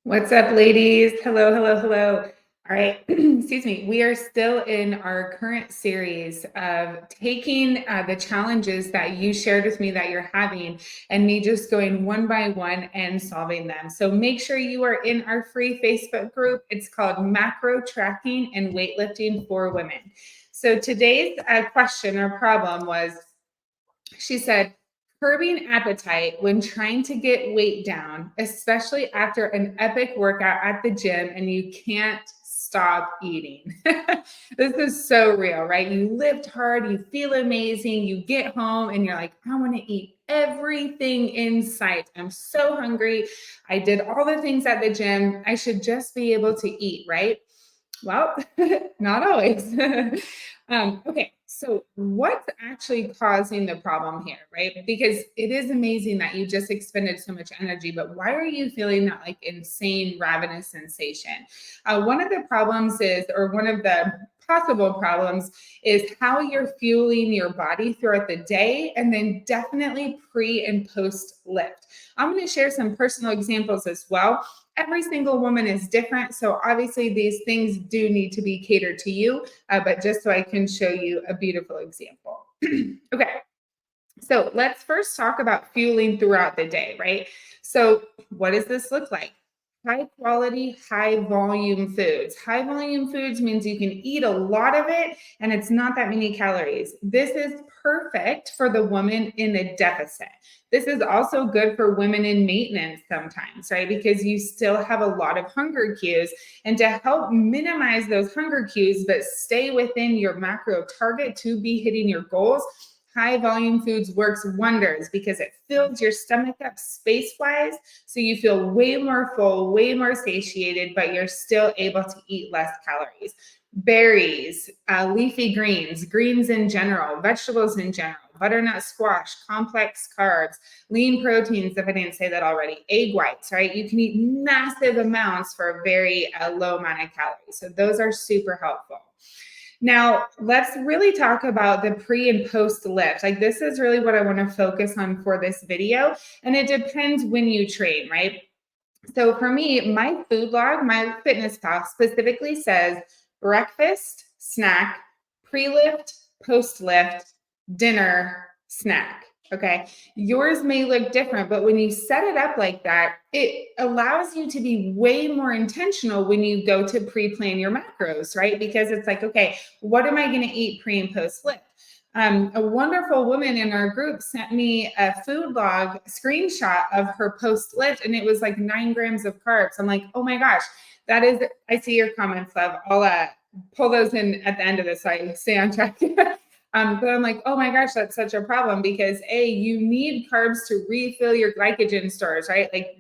What's up, ladies? Hello, hello, hello. All right, excuse me. We are still in our current series of taking the challenges that you shared with me that you're having and me just going one by one and solving them. So make sure you are in our free Facebook group. It's called Macro Tracking and Weightlifting for Women. So today's question or problem was she said, curbing appetite when trying to get weight down, especially after an epic workout at the gym and you can't stop eating. This is so real, right? You lift hard, you feel amazing, you get home and you're like, I want to eat everything in sight. I'm so hungry. I did all the things at the gym. I should just be able to eat, right? Well, not always. Okay, so what's actually causing the problem here, right? Because it is amazing that you just expended so much energy, but why are you feeling that like insane ravenous sensation? One of the problems is, or one of the possible problems is how you're fueling your body throughout the day, and then definitely pre and post lift. I'm going to share some personal examples as well. Every single woman is different. So obviously these things do need to be catered to you, but just so I can show you a beautiful example. Okay. So let's first talk about fueling throughout the day, right? So what does this look like? High quality, high volume foods. High volume foods means you can eat a lot of it and it's not that many calories. This is perfect for the woman in a deficit. This is also good for women in maintenance sometimes, right? Because you still have a lot of hunger cues. And to help minimize those hunger cues, but stay within your macro target to be hitting your goals, high volume foods works wonders because it fills your stomach up space wise. So you feel way more full, way more satiated, but you're still able to eat less calories. Berries, leafy greens, greens in general, vegetables in general, butternut squash, complex carbs, lean proteins, if I didn't say that already, egg whites, right? You can eat massive amounts for a very low amount of calories. So those are super helpful. Now, let's really talk about the pre and post lift. Like, this is really what I want to focus on for this video. And it depends when you train, right? So for me, my food log, my fitness pal specifically says breakfast, snack, pre lift, post lift, dinner, snack. Okay. Yours may look different, but when you set it up like that, it allows you to be way more intentional when you go to pre plan your macros, right? Because it's like, okay, what am I going to eat pre and post lift? A wonderful woman in our group sent me a food log screenshot of her post lift, and it was like 9 grams of carbs. I'm like, oh my gosh, that is, I see your comments, love. I'll pull those in at the end of this so I stay on track. But I'm like, oh my gosh, that's such a problem because you need carbs to refill your glycogen stores, right? Like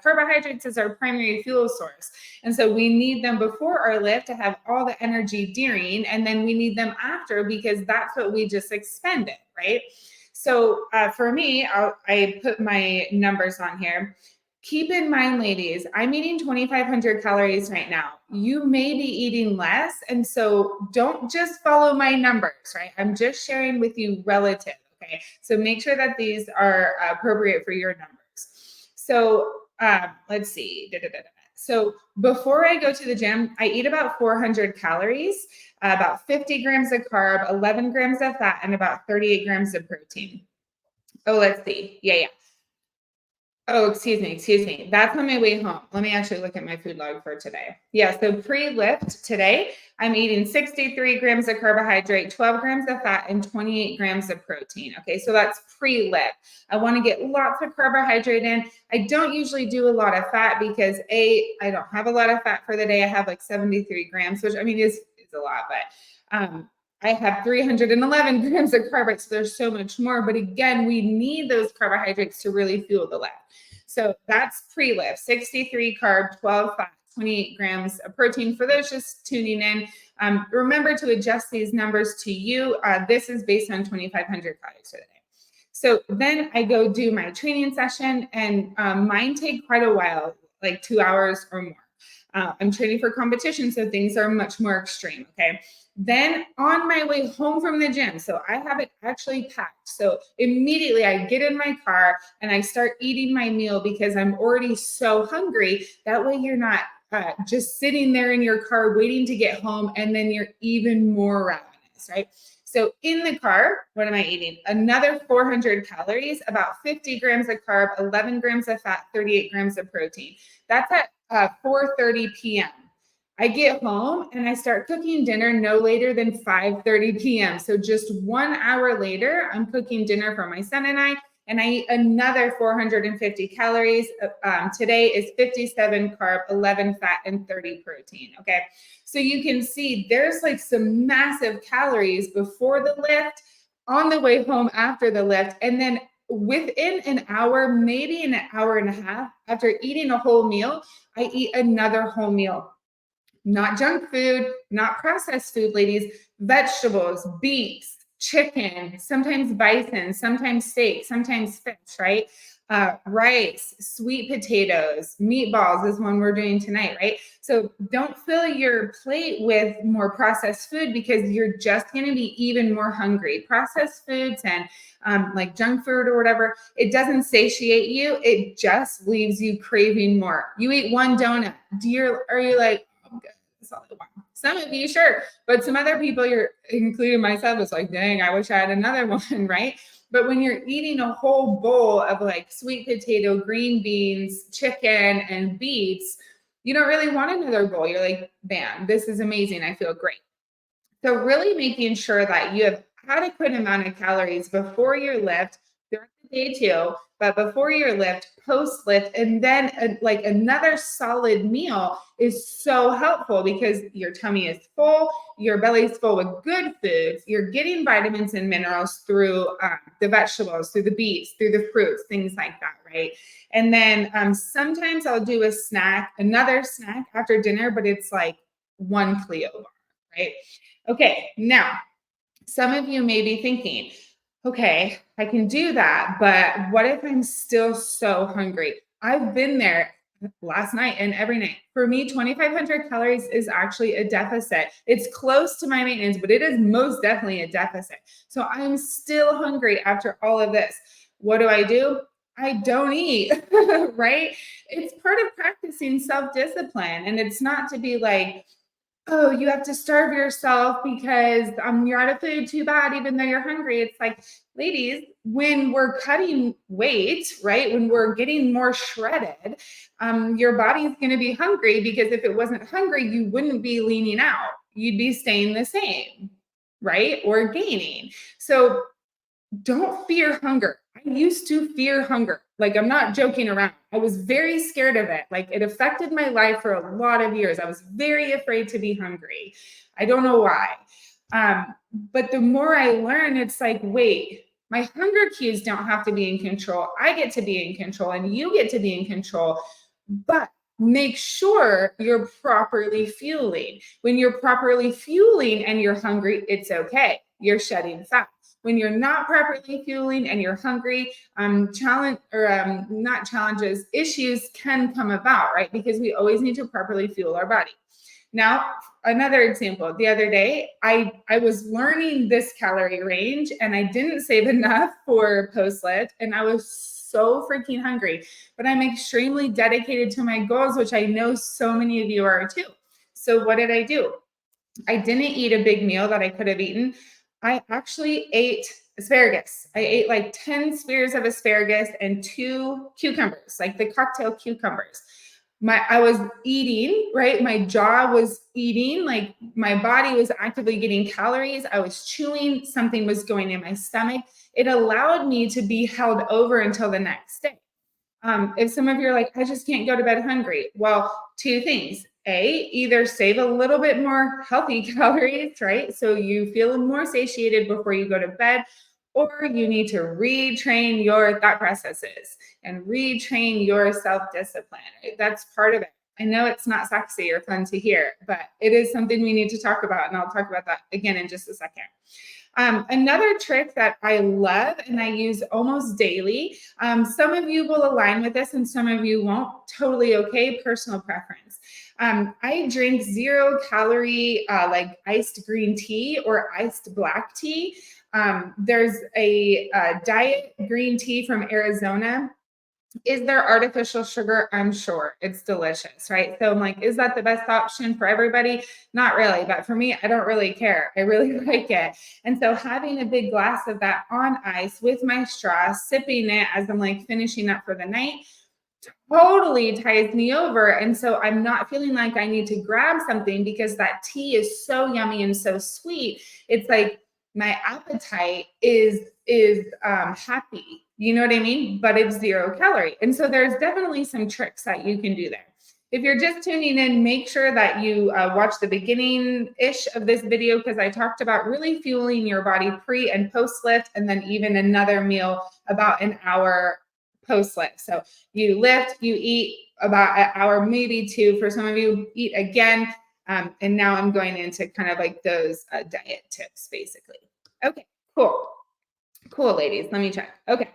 carbohydrates is our primary fuel source. And so we need them before our lift to have all the energy during, and then we need them after because that's what we just expended, right? So for me, I put my numbers on here. Keep in mind, ladies, I'm eating 2,500 calories right now. You may be eating less. And so don't just follow my numbers, right? I'm just sharing with you relative. Okay. So make sure that these are appropriate for your numbers. So let's see. So before I go to the gym, I eat about 400 calories, about 50 grams of carb, 11 grams of fat, and about 38 grams of protein. Oh, let's see. Yeah. Oh, excuse me. That's on my way home. Let me actually look at my food log for today. Yeah, so pre-lift today, I'm eating 63 grams of carbohydrate, 12 grams of fat, and 28 grams of protein. Okay, so that's pre-lift. I want to get lots of carbohydrate in. I don't usually do a lot of fat because I don't have a lot of fat for the day. I have like 73 grams, which I mean is a lot, but I have 311 grams of carbohydrates, so there's so much more. But again, we need those carbohydrates to really fuel the lift. So that's pre-lift, 63 carb, 12 fat, 28 grams of protein. For those just tuning in, remember to adjust these numbers to you. This is based on 2,500 calories for the day. So then I go do my training session, and mine take quite a while, like 2 hours or more. I'm training for competition, so things are much more extreme. Okay. Then on my way home from the gym, so I have it actually packed. So immediately I get in my car and I start eating my meal because I'm already so hungry. That way you're not just sitting there in your car waiting to get home, and then you're even more ravenous, right? So in the car, what am I eating? Another 400 calories, about 50 grams of carb, 11 grams of fat, 38 grams of protein. That's at 4:30 p.m. I get home and I start cooking dinner no later than 5:30 p.m. So just 1 hour later, I'm cooking dinner for my son and I eat another 450 calories. Today is 57 carb, 11 fat, and 30 protein. Okay. So you can see there's like some massive calories before the lift, on the way home after the lift, and then within an hour, maybe an hour and a half after eating a whole meal, I eat another whole meal. Not junk food, not processed food, ladies, vegetables, beets, chicken, sometimes bison, sometimes steak, sometimes fish, right? Rice, sweet potatoes, meatballs is one we're doing tonight, right? So don't fill your plate with more processed food because you're just going to be even more hungry. Processed foods and like junk food or whatever, it doesn't satiate you. It just leaves you craving more. You eat one donut. Are you like, oh, good. Some of you, sure, but some other people, you're including myself, it's like, dang, I wish I had another one, right? But when you're eating a whole bowl of like sweet potato, green beans, chicken, and beets, you don't really want another bowl. You're like, bam, this is amazing. I feel great. So really making sure that you have adequate amount of calories before your lift, during the day too, but before your lift, post lift, and then like another solid meal is so helpful because your tummy is full, your belly is full with good foods, you're getting vitamins and minerals through the vegetables, through the beets, through the fruits, things like that, right? And then sometimes I'll do a snack, another snack after dinner, but it's like one Clio bar, right? Okay, now some of you may be thinking, okay, I can do that, but what if I'm still so hungry? I've been there last night and every night. For me, 2,500 calories is actually a deficit. It's close to my maintenance, but it is most definitely a deficit. So I'm still hungry after all of this. What do? I don't eat, right? It's part of practicing self-discipline. And it's not to be like, oh, you have to starve yourself because you're out of food, too bad, even though you're hungry. It's like, ladies, when we're cutting weight, right, when we're getting more shredded, your body's going to be hungry because if it wasn't hungry, you wouldn't be leaning out. You'd be staying the same, right, or gaining. So don't fear hunger. I used to fear hunger. Like, I'm not joking around. I was very scared of it. Like, it affected my life for a lot of years. I was very afraid to be hungry. I don't know why. But the more I learn, it's like, wait, my hunger cues don't have to be in control. I get to be in control and you get to be in control. But make sure you're properly fueling. When you're properly fueling and you're hungry, it's okay. You're shedding fat. When you're not properly fueling and you're hungry, not challenges, issues can come about, right? Because we always need to properly fuel our body. Now, another example, the other day, I was learning this calorie range and I didn't save enough for post-lift and I was so freaking hungry, but I'm extremely dedicated to my goals, which I know so many of you are too. So what did I do? I didn't eat a big meal that I could have eaten. I actually ate asparagus. I ate like 10 spears of asparagus and 2 cucumbers, like the cocktail cucumbers. I was eating, right? My jaw was eating, like my body was actively getting calories. I was chewing, something was going in my stomach. It allowed me to be held over until the next day. If some of you are like, I just can't go to bed hungry. Well, 2 things. Either save a little bit more healthy calories, right? So you feel more satiated before you go to bed, or you need to retrain your thought processes and retrain your self-discipline. Right? That's part of it. I know it's not sexy or fun to hear, but it is something we need to talk about. And I'll talk about that again in just a second. Another trick that I love and I use almost daily, some of you will align with this and some of you won't. Totally okay, personal preference. I drink 0-calorie, like iced green tea or iced black tea. There's a diet green tea from Arizona. Is there artificial sugar? I'm sure it's delicious, right? So I'm like, is that the best option for everybody? Not really, but for me, I don't really care. I really like it. And so having a big glass of that on ice with my straw, sipping it as I'm like finishing up for the night, totally ties me over. And so I'm not feeling like I need to grab something because that tea is so yummy and so sweet. It's like my appetite is happy. You know what I mean? But it's 0-calorie. And so there's definitely some tricks that you can do there. If you're just tuning in, make sure that you watch the beginning-ish of this video because I talked about really fueling your body pre and post lift, and then even another meal about an hour post lift. So you lift, you eat about an hour, maybe two. For some of you, eat again. And now I'm going into kind of like those diet tips, basically. Okay, cool. Cool, ladies. Let me check. Okay.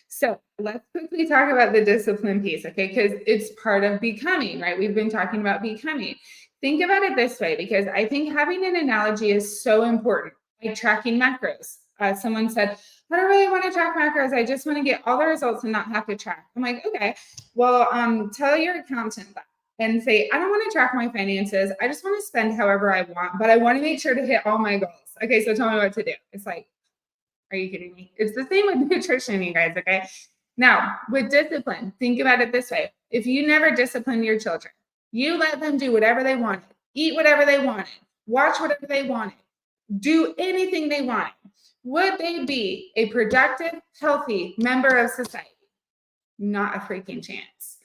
So let's quickly talk about the discipline piece, okay? Because it's part of becoming, right? We've been talking about becoming. Think about it this way, because I think having an analogy is so important, like tracking macros. Someone said, I don't really want to track macros. I just want to get all the results and not have to track. I'm like, okay, well, tell your accountant that and say, I don't want to track my finances. I just want to spend however I want, but I want to make sure to hit all my goals. Okay, so tell me what to do. It's like, are you kidding me? It's the same with nutrition, you guys, okay? Now, with discipline, think about it this way. If you never discipline your children, you let them do whatever they wanted, eat whatever they wanted, watch whatever they wanted, do anything they wanted, would they be a productive, healthy member of society? Not a freaking chance.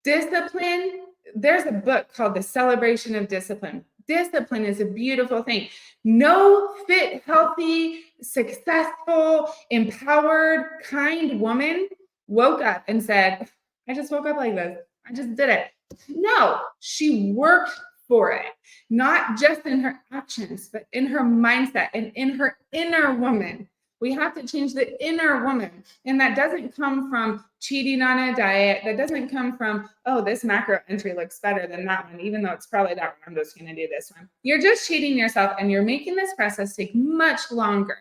Discipline, there's a book called The Celebration of Discipline. Discipline is a beautiful thing. No fit, healthy, successful, empowered, kind woman woke up and said, I just woke up like this. I just did it. No, she worked for it, not just in her actions, but in her mindset and in her inner woman. We have to change the inner woman. And that doesn't come from cheating on a diet. That doesn't come from, oh, this macro entry looks better than that one, even though it's probably that one. I'm just going to do this one. You're just cheating yourself and you're making this process take much longer.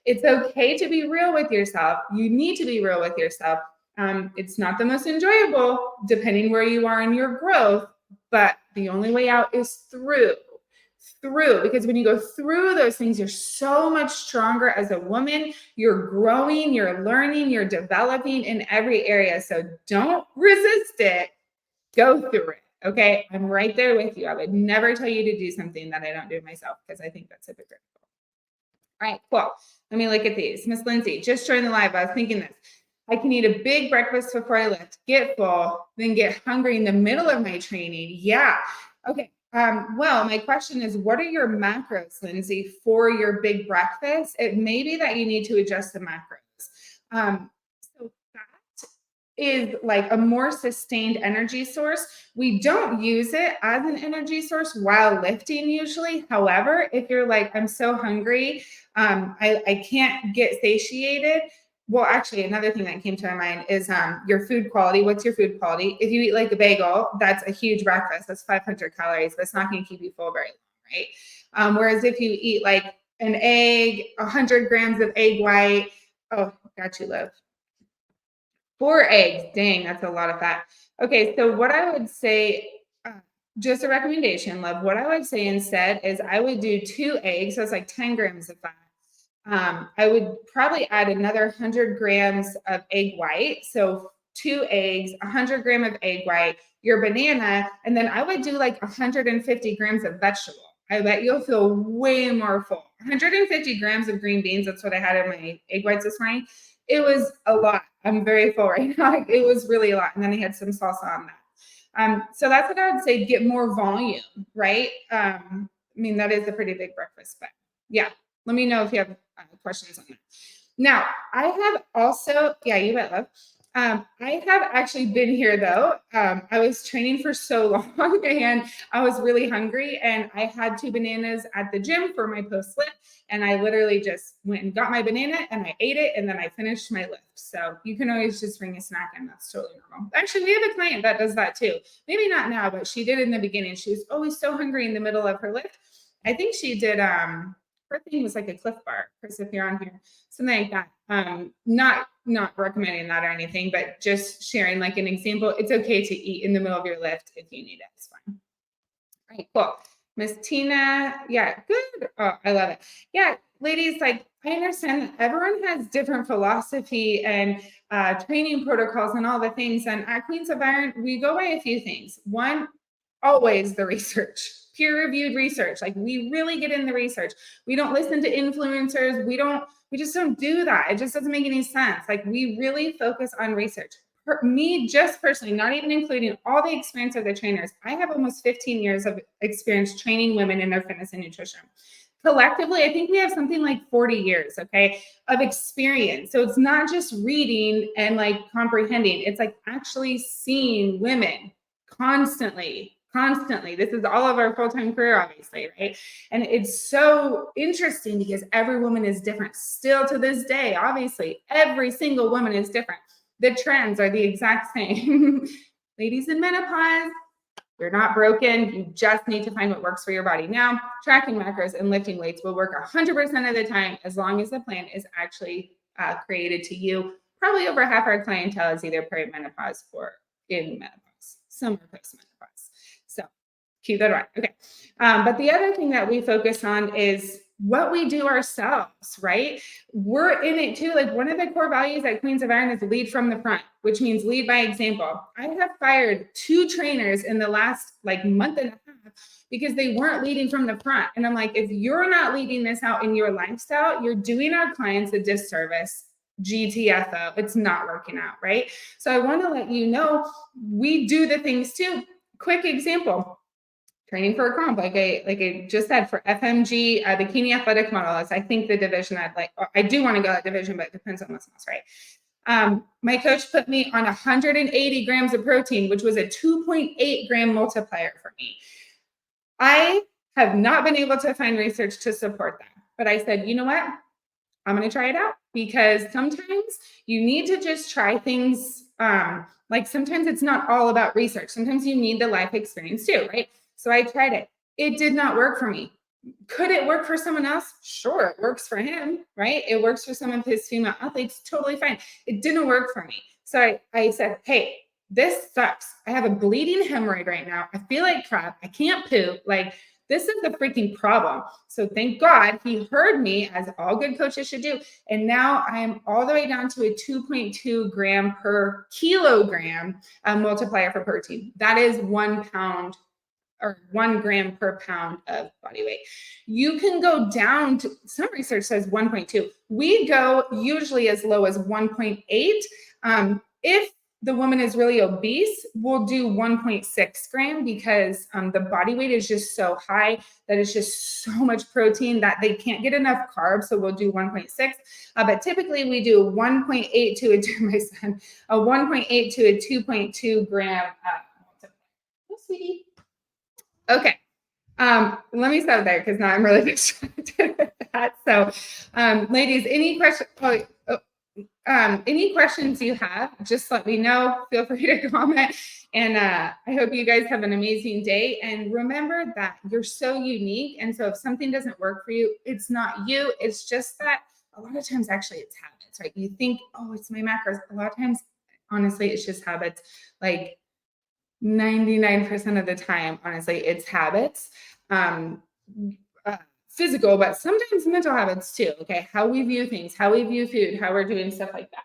It's okay to be real with yourself. You need to be real with yourself. It's not the most enjoyable, depending where you are in your growth, but the only way out is through, because when you go through those things, you're so much stronger as a woman. You're growing, you're learning, you're developing in every area. So don't resist it. Go through it. Okay. I'm right there with you. I would never tell you to do something that I don't do myself because I think that's hypocritical. All right, cool. Let me look at these. Miss Lindsay, just joined the live. I was thinking this. I can eat a big breakfast before I lift, get full, then get hungry in the middle of my training. Yeah. Okay. Well, my question is, what are your macros, Lindsay, for your big breakfast? It may be that you need to adjust the macros. So that is like a more sustained energy source. We don't use it as an energy source while lifting usually. However, if you're like, I'm so hungry, I can't get satiated. Well, actually, another thing that came to my mind is your food quality. What's your food quality? If you eat like a bagel, that's a huge breakfast. That's 500 calories, but it's not going to keep you full very long, right? Whereas if you eat like an egg, 100 grams of egg white, oh, got you, love. 4 eggs, dang, that's a lot of fat. Okay, so what I would say, just a recommendation, love, what I would say instead is I would do 2 eggs, so it's like 10 grams of fat. I would probably add another 100 grams of egg white. So 2 eggs, 100 grams of egg white, your banana, and then I would do like 150 grams of vegetable. I bet you'll feel way more full. 150 grams of green beans, that's what I had in my egg whites this morning. It was a lot. I'm very full right now. It was really a lot. And then I had some salsa on that. So that's what I would say, get more volume, right? I mean, that is a pretty big breakfast, but yeah. Let me know if you have questions on that. Now, I have also, yeah, you bet, love. I have actually been here though. I was training for so long and I was really hungry and I had 2 bananas at the gym for my post lift. And I literally just went and got my banana and I ate it and then I finished my lift. So you can always just bring a snack and that's totally normal. Actually, we have a client that does that too. Maybe not now, but she did in the beginning. She was always so hungry in the middle of her lift. I think she did her thing was like a Cliff Bar, Chris, if you're on here, something like that. Not recommending that or anything, but just sharing like an example. It's okay to eat in the middle of your lift if you need it. It's fine. All right, cool. Miss Tina, yeah, good. Oh, I love it. Yeah, ladies, like I understand that everyone has different philosophy and training protocols and all the things. And at Queens of Iron, we go by a few things. One, always the research, peer-reviewed research. Like we really get in the research. We don't listen to influencers. We just don't do that. It just doesn't make any sense. Like we really focus on research. For me, just personally, not even including all the experience of the trainers, I have almost 15 years of experience training women in their fitness and nutrition. Collectively, I think we have something like 40 years, okay, of experience. So it's not just reading and like comprehending, it's like actually seeing women constantly. This is all of our full-time career, obviously, right? And it's so interesting because every woman is different. Still to this day, obviously, every single woman is different. The trends are the exact same. Ladies in menopause, you're not broken. You just need to find what works for your body. Now, tracking macros and lifting weights will work 100% of the time as long as the plan is actually created to you. Probably over half our clientele is either perimenopause or in menopause, some are postmenopause. So keep that in mind. Okay. But the other thing that we focus on is what we do ourselves, right? We're in it too. Like one of the core values at Queens of Iron is lead from the front, which means lead by example. I have fired 2 trainers in the last like month and a half because they weren't leading from the front. And I'm like, if you're not leading this out in your lifestyle, you're doing our clients a disservice. GTFO, it's not working out, right? So I want to let you know we do the things too. Quick example. Training for a comp, like I just said, for FMG, the Bikini Athletic Model is, I think, the division I'd like. I do want to go that division, but it depends on what's else, right? My coach put me on 180 grams of protein, which was a 2.8 gram multiplier for me. I have not been able to find research to support that, but I said, you know what? I'm going to try it out because sometimes you need to just try things. Like sometimes it's not all about research. Sometimes you need the life experience too, right? So I tried it. It did not work for me. Could it work for someone else? Sure, it works for him, right? It works for some of his female athletes, totally fine. It didn't work for me. So I said, hey, this sucks. I have a bleeding hemorrhoid right now. I feel like crap. I can't poop. Like, this is the freaking problem. So thank God he heard me, as all good coaches should do. And now I am all the way down to a 2.2 gram per kilogram multiplier for protein. That is 1 pound or 1 gram per pound of body weight. You can go down to, some research says 1.2. We go usually as low as 1.8. If the woman is really obese, we'll do 1.6 gram because the body weight is just so high that it's just so much protein that they can't get enough carbs. So we'll do 1.6. But typically we do 1.8 to a 1.8 to a 2.2 gram. Oh, sweetie. Okay. Let me stop there because now I'm really distracted with that. So, ladies, any questions? Any questions you have, just let me know. Feel free to comment. And I hope you guys have an amazing day. And remember that you're so unique. And so if something doesn't work for you, it's not you. It's just that a lot of times, actually, it's habits, right? You think, oh, it's my macros. A lot of times, honestly, it's just habits. Like 99% of the time, honestly, it's habits. Physical, but sometimes mental habits too. Okay. How we view things, how we view food, how we're doing stuff like that.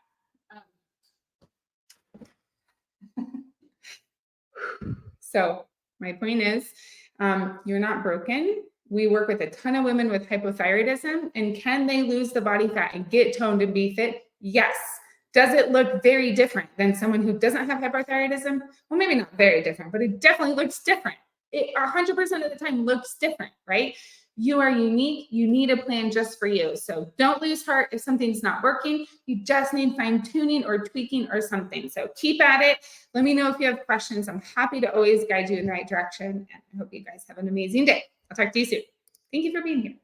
So my point is, you're not broken. We work with a ton of women with hypothyroidism, and can they lose the body fat and get toned and be fit? Yes. Does it look very different than someone who doesn't have hypothyroidism? Well, maybe not very different, but it definitely looks different. It 100% of the time looks different, right? You are unique. You need a plan just for you. So don't lose heart if something's not working. You just need fine tuning or tweaking or something. So keep at it. Let me know if you have questions. I'm happy to always guide you in the right direction. And I hope you guys have an amazing day. I'll talk to you soon. Thank you for being here.